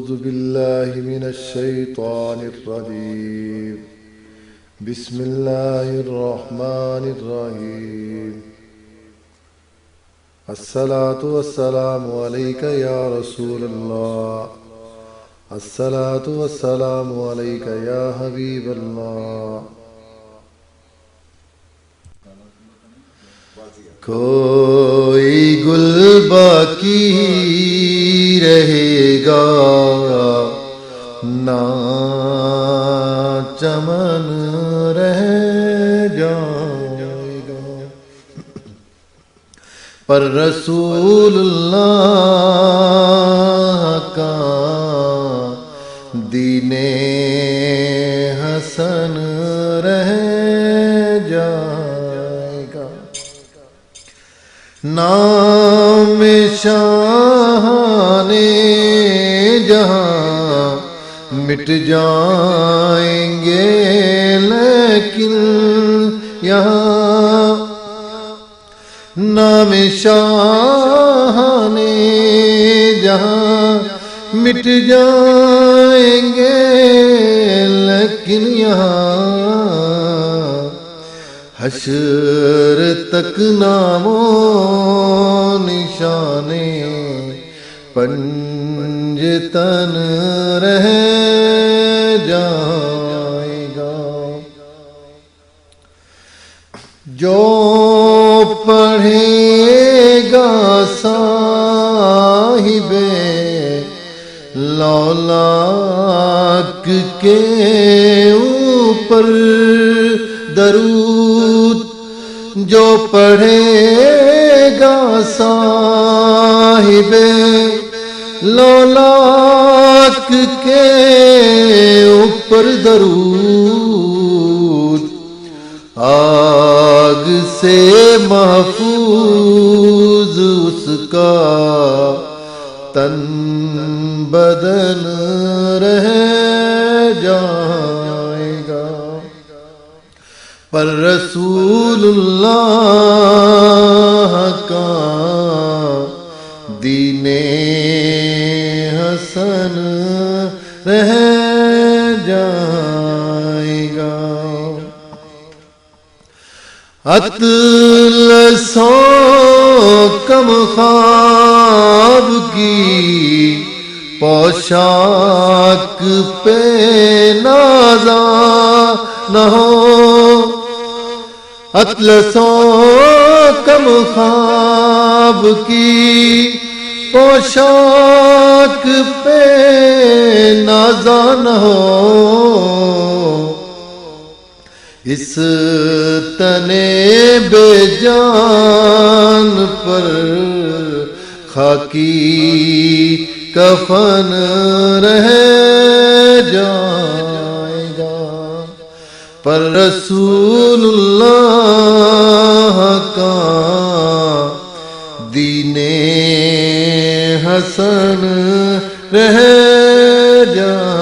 أعوذ بالله من الشيطان الرجيم بسم الله الرحمن الرحيم الصلاة والسلام عليك يا رسول الله الصلاة والسلام عليك يا حبيب الله کوئی گل باقی رہے گا نہ چمن رہ جائے گا پر رسول اللہ کا دین حسن رہ جائے گا نام شاہان جہاں مٹ جائیں گے لیکن یہاں نام شاہان جہاں مٹ جائیں گے لیکن یہاں حشر تک نام و نشانے پنجتن رہ جائے گا جو پڑھے گا صاحب لولاک کے اوپر درود جو پڑھے گا صاحب لولاک کے اوپر درود آگ سے محفوظ اس کا تن بدن رہ جائے گا پر رسول اللہ کا دین حسن رہ جائے گا اطلسوں کم خواب کی پوشاک پہ نازا نہ ہو اطلسوں کم خواب کی پوشاک پہ نازا نہ ہو اس تنے بے جان پر خاکی کفن رہ جائے گا پر رسول اللہ کا دین حسن رہ جائے